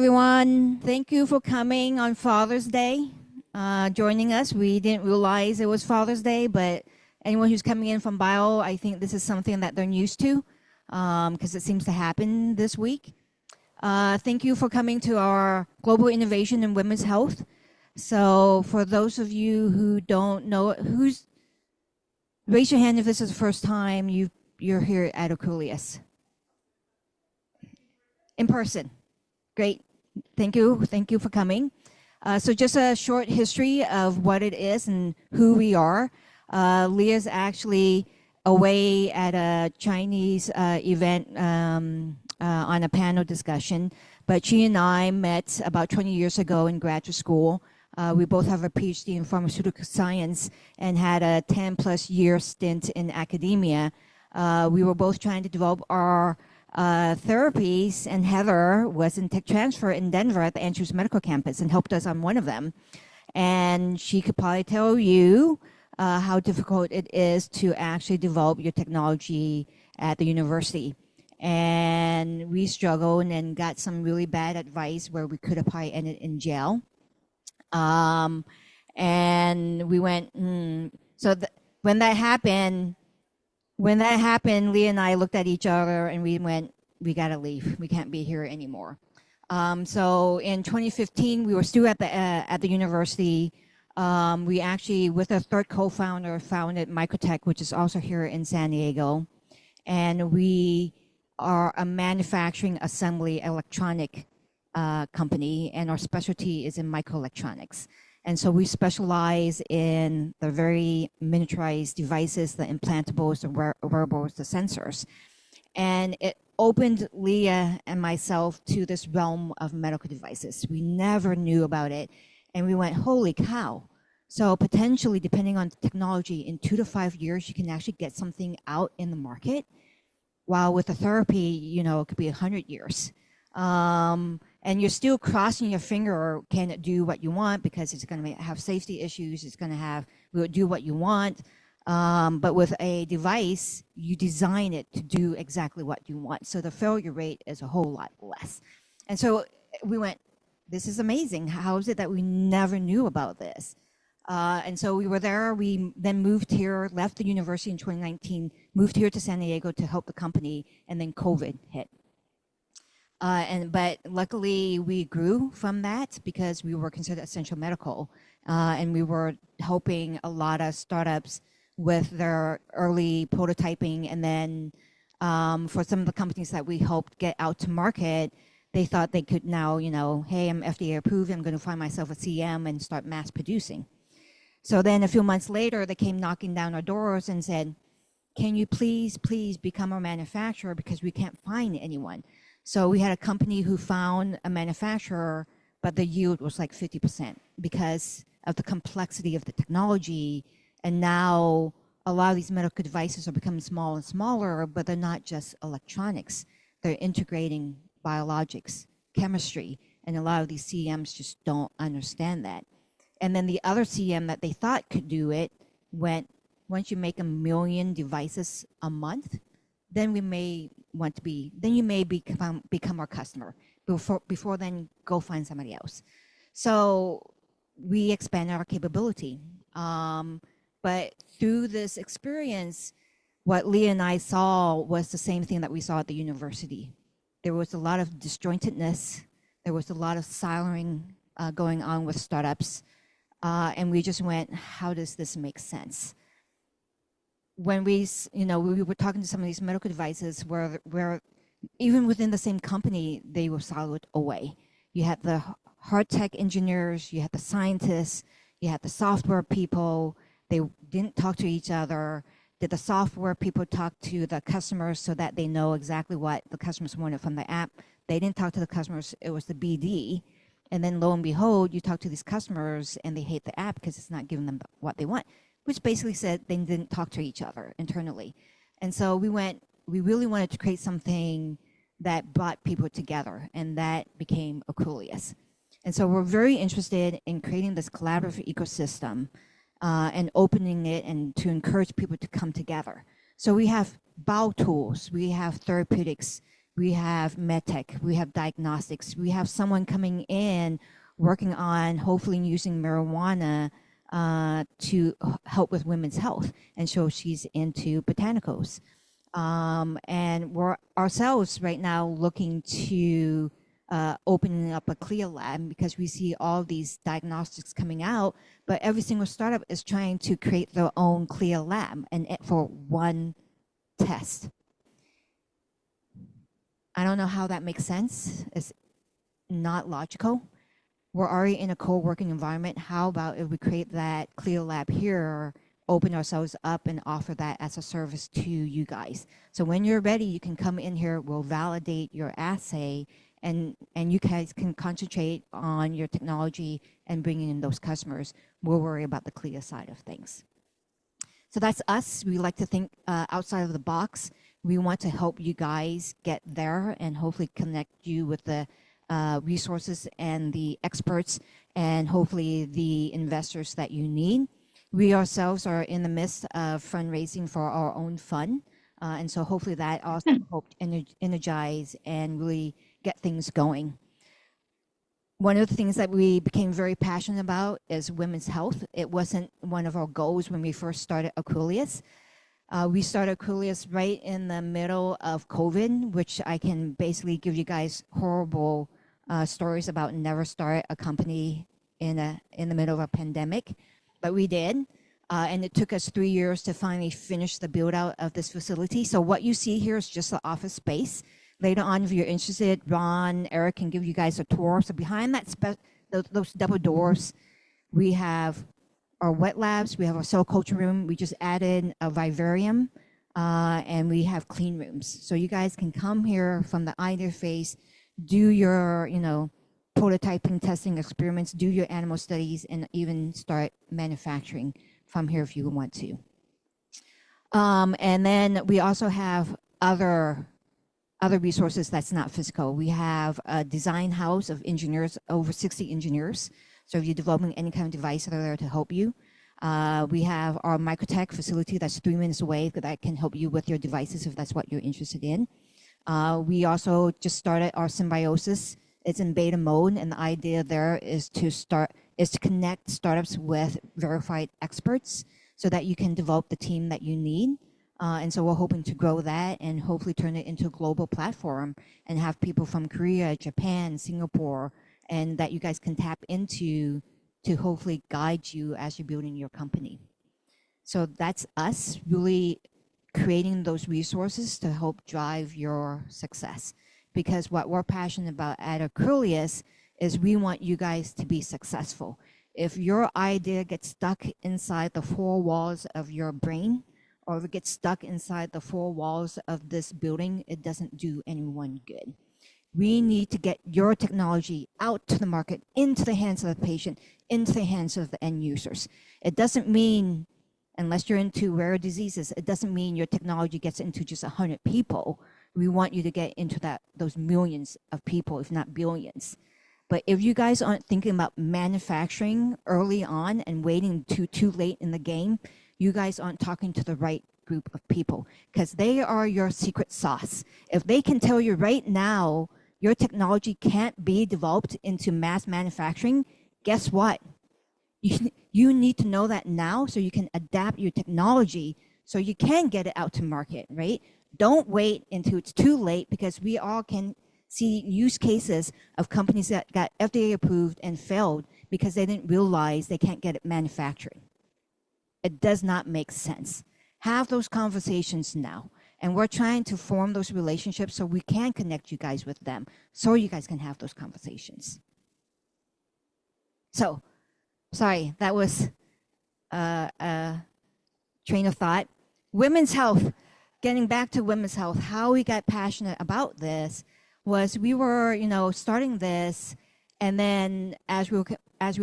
everyone. Thank you for coming on Father's Day, joining us. We didn't realize it was Father's Day, but anyone who's coming in from bio, I think this is something that they're used to because it seems to happen this week. Thank you for coming to our Global Innovation in Women's Health. So for those of you who don't know, raise your hand if this is the first time you're here at Aquillius. In person. Great. Thank you. Thank you for coming. So just a short history of what it is and who we are. Leah's actually away at a Chinese event on a panel discussion, but she and I met about 20 years ago in graduate school. We both have a PhD in pharmaceutical science and had a 10+ year stint in academia. We were both trying to develop our therapies, and Heather was in tech transfer in Denver at the Andrews Medical Campus and helped us on one of them. And she could probably tell you how difficult it is to actually develop your technology at the university. And we struggled and got some really bad advice where we could have probably ended in jail. And we went, so when that happened, Leah and I looked at each other and we went, we gotta leave. We can't be here anymore. So in 2015, we were still at the university. We actually, with a third co-founder, founded Microtech, which is also here in San Diego. And we are a manufacturing assembly electronic company, and our specialty is in microelectronics. And so we specialize in the very miniaturized devices, the implantables, the wearables, the sensors. And it opened Leah and myself to this realm of medical devices. We never knew about it. And we went, holy cow. So potentially, depending on the technology, in 2 to 5 years, you can actually get something out in the market. While with the therapy, it could be 100 years. And you're still crossing your finger, can it do what you want? Because it's going to have safety issues. It's going to will it do what you want? But with a device, you design it to do exactly what you want. So the failure rate is a whole lot less. And so we went, this is amazing. How is it that we never knew about this? And so we were there. We then moved here, left the university in 2019, moved here to San Diego to help the company, and then COVID hit. But luckily we grew from that because we were considered essential medical, and we were helping a lot of startups with their early prototyping. And then for some of the companies that we helped get out to market, they thought they could now, hey, I'm FDA approved, I'm going to find myself a CM and start mass producing. So then a few months later, they came knocking down our doors and said, can you please become our manufacturer because we can't find anyone. So we had a company who found a manufacturer, but the yield was like 50% because of the complexity of the technology. And now a lot of these medical devices are becoming smaller and smaller, but they're not just electronics. They're integrating biologics, chemistry, and a lot of these CMs just don't understand that. And then the other CM that they thought could do it went, once you make 1 million devices a month, then you may become our customer. Before then, go find somebody else. So we expanded our capability. But through this experience, what Leah and I saw was the same thing that we saw at the university. There was a lot of disjointedness. There was a lot of siloing going on with startups. And we just went, how does this make sense? When we were talking to some of these medical devices where even within the same company, they were siloed away. You had the hard tech engineers, you had the scientists, you had the software people. They didn't talk to each other. Did the software people talk to the customers so that they know exactly what the customers wanted from the app? They didn't talk to the customers, it was the BD. And then lo and behold, you talk to these customers and they hate the app because it's not giving them what they want, which basically said they didn't talk to each other internally. And so we really wanted to create something that brought people together, and that became Aquillius. And so we're very interested in creating this collaborative ecosystem and opening it and to encourage people to come together. So we have bio tools, we have therapeutics, we have medtech, we have diagnostics, we have someone coming in working on hopefully using marijuana to help with women's health, and so she's into botanicals. And we're ourselves right now looking to opening up a clear lab because we see all these diagnostics coming out, but every single startup is trying to create their own clear lab and for one test. I don't know how that makes sense. It's not logical. We're already in a co-working environment. How about if we create that clear lab here, open ourselves up and offer that as a service to you guys? So when you're ready, you can come in here, we'll validate your assay, and you guys can concentrate on your technology and bringing in those customers. We'll worry about the clear side of things. So that's us. We like to think outside of the box. We want to help you guys get there and hopefully connect you with the resources and the experts and hopefully the investors that you need. We ourselves are in the midst of fundraising for our own fund. And so hopefully that also helped energize and really get things going. One of the things that we became very passionate about is women's health. It wasn't one of our goals when we first started Aquillius. We started Aquillius right in the middle of COVID, which I can basically give you guys horrible stories about never start a company in the middle of a pandemic, but we did. And it took us 3 years to finally finish the build out of this facility. So what you see here is just the office space. Later on, if you're interested, Ron, Eric can give you guys a tour. So behind that, those double doors, we have our wet labs, we have our cell culture room, we just added a vivarium, and we have clean rooms. So you guys can come here from the eye to your face, do your, prototyping, testing experiments, do your animal studies, and even start manufacturing from here if you want to. And then we also have other resources that's not physical. We have a design house of engineers, over 60 engineers. So if you're developing any kind of device, they're there to help you. We have our microtech facility that's 3 minutes away that can help you with your devices if that's what you're interested in. We also just started our Symbiosis. It's in beta mode, and the idea there is to connect startups with verified experts so that you can develop the team that you need. And so we're hoping to grow that and hopefully turn it into a global platform and have people from Korea, Japan, Singapore, and that you guys can tap into to hopefully guide you as you're building your company. So that's us really creating those resources to help drive your success. Because what we're passionate about at Aquillius is we want you guys to be successful. If your idea gets stuck inside the 4 walls of your brain, or if it gets stuck inside the 4 walls of this building, it doesn't do anyone good. We need to get your technology out to the market, into the hands of the patient, into the hands of the end users. It doesn't mean, unless you're into rare diseases, it doesn't mean your technology gets into just 100 people. We want you to get into those millions of people, if not billions. But if you guys aren't thinking about manufacturing early on and waiting too late in the game, you guys aren't talking to the right group of people, because they are your secret sauce. If they can tell you right now your technology can't be developed into mass manufacturing, guess what? You need to know that now so you can adapt your technology so you can get it out to market, right? Don't wait until it's too late, because we all can see use cases of companies that got FDA approved and failed because they didn't realize they can't get it manufactured. It does not make sense. Have those conversations now. And we're trying to form those relationships so we can connect you guys with them, so you guys can have those conversations. So, sorry, that was a train of thought. Women's health. Getting back to women's health, how we got passionate about this was we were, starting this, and then as we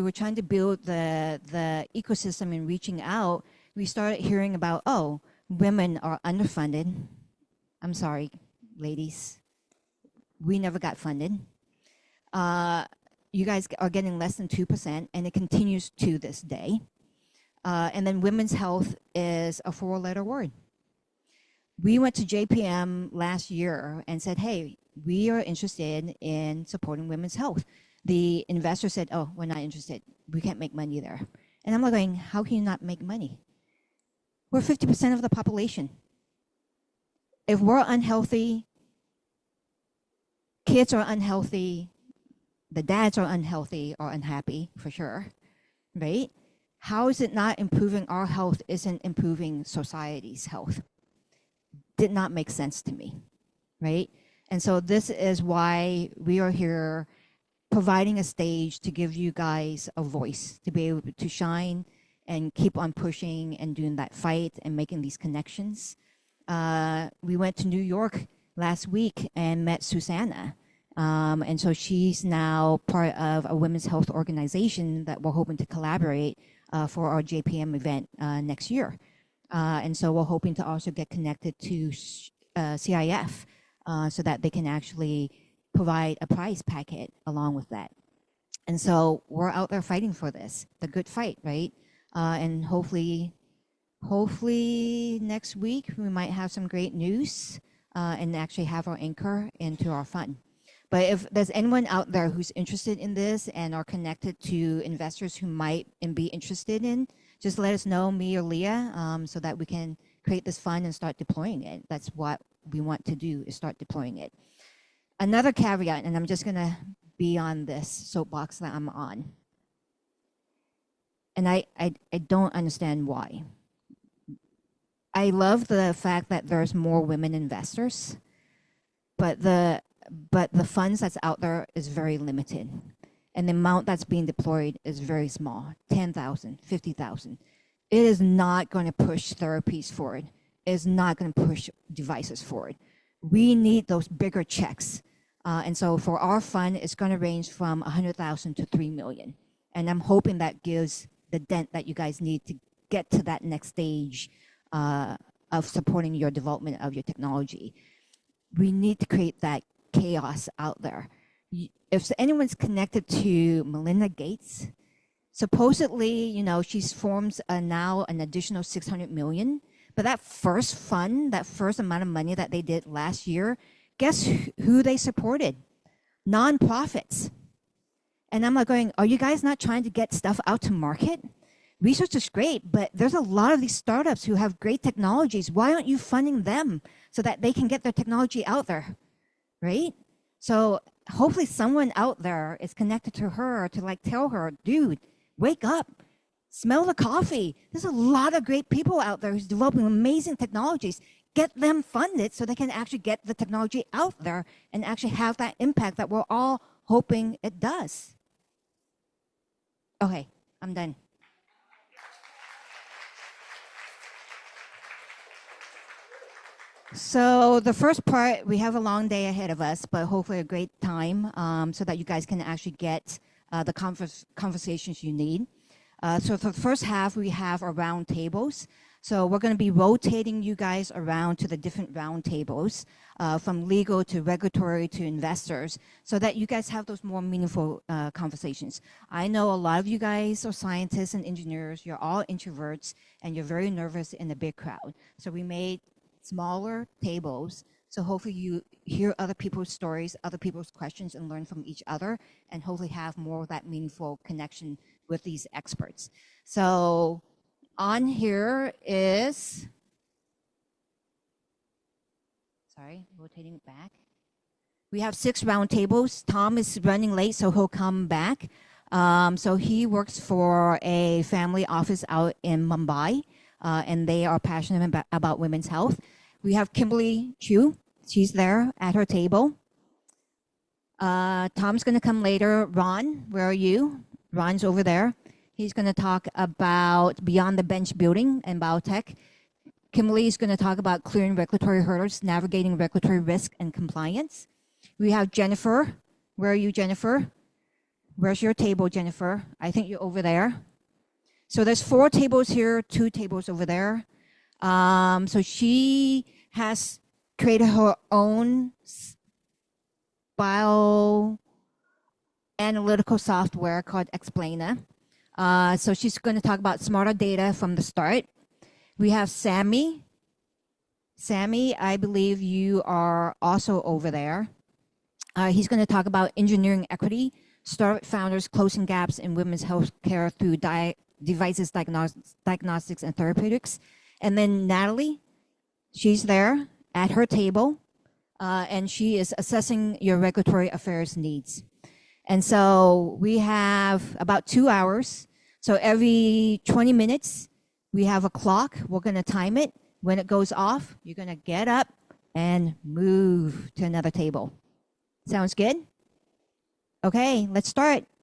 were trying to build the ecosystem and reaching out, we started hearing about, women are underfunded. I'm sorry, ladies. We never got funded. You guys are getting less than 2%, and it continues to this day. And then women's health is a 4-letter word. We went to JPM last year and said, hey, we are interested in supporting women's health. The investor said, oh, we're not interested. We can't make money there. And I'm like going, how can you not make money? We're 50% of the population. If we're unhealthy, kids are unhealthy, the dads are unhealthy or unhappy for sure, right? How is it not improving our health isn't improving society's health? Did not make sense to me, right? And so this is why we are here providing a stage to give you guys a voice, to be able to shine and keep on pushing and doing that fight and making these connections. We went to New York last week and met Susanna. And so she's now part of a women's health organization that we're hoping to collaborate for our JPM event next year. And so we're hoping to also get connected to CIF so that they can actually provide a prize packet along with that. And so we're out there fighting for this, the good fight, right? And hopefully next week we might have some great news and actually have our anchor into our fund. But if there's anyone out there who's interested in this and are connected to investors who might be interested in, just let us know, me or Leah, so that we can create this fund and start deploying it. That's what we want to do, is start deploying it. Another caveat, and I'm just gonna be on this soapbox that I'm on. And I don't understand why. I love the fact that there's more women investors, but the funds that's out there is very limited. And the amount that's being deployed is very small, 10,000, 50,000. It is not going to push therapies forward. It is not going to push devices forward. We need those bigger checks. And so for our fund, it's going to range from 100,000 to 3 million. And I'm hoping that gives the dent that you guys need to get to that next stage of supporting your development of your technology. We need to create that chaos out there. If anyone's connected to Melinda Gates, supposedly, you know, she's forms now an additional 600 million. But that first fund, that first amount of money that they did last year, guess who they supported? Nonprofits. And I'm like going, are you guys not trying to get stuff out to market? Research is great, but there's a lot of these startups who have great technologies. Why aren't you funding them so that they can get their technology out there, right? So hopefully someone out there is connected to her to like tell her, dude, wake up, smell the coffee. There's a lot of great people out there who's developing amazing technologies. Get them funded so they can actually get the technology out there and actually have that impact that we're all hoping it does. Okay, I'm done. So the first part, we have a long day ahead of us, but hopefully a great time so that you guys can actually get the conversations you need. So for the first half, we have our round tables. So we're going to be rotating you guys around to the different round tables, from legal to regulatory to investors, so that you guys have those more meaningful conversations. I know a lot of you guys are scientists and engineers. You're all introverts, and you're very nervous in a big crowd. So we made smaller tables, so hopefully you hear other people's stories, other people's questions, and learn from each other, and hopefully have more of that meaningful connection with these experts. So on here is, sorry, rotating it back. We have 6 round tables. Tom is running late, so he'll come back. So he works for a family office out in Mumbai, and they are passionate about women's health. We have Kimberly Chu. She's there at her table. Tom's going to come later. Ron, where are you? Ron's over there. He's going to talk about beyond the bench building and biotech. Kimberly is going to talk about clearing regulatory hurdles, navigating regulatory risk and compliance. We have Jennifer. Where are you, Jennifer? Where's your table, Jennifer? I think you're over there. So there's 4 tables here, 2 tables over there. So she has created her own bioanalytical software called Explainer. So she's going to talk about smarter data from the start. We have Sammy. Sammy, I believe you are also over there. He's going to talk about engineering equity, startup founders closing gaps in women's health care through devices, diagnostics, and therapeutics. And then Natalie, she's there at her table, and she is assessing your regulatory affairs needs. And so we have about 2 hours. So every 20 minutes, we have a clock. We're going to time it. When it goes off, you're going to get up and move to another table. Sounds good? Okay, let's start.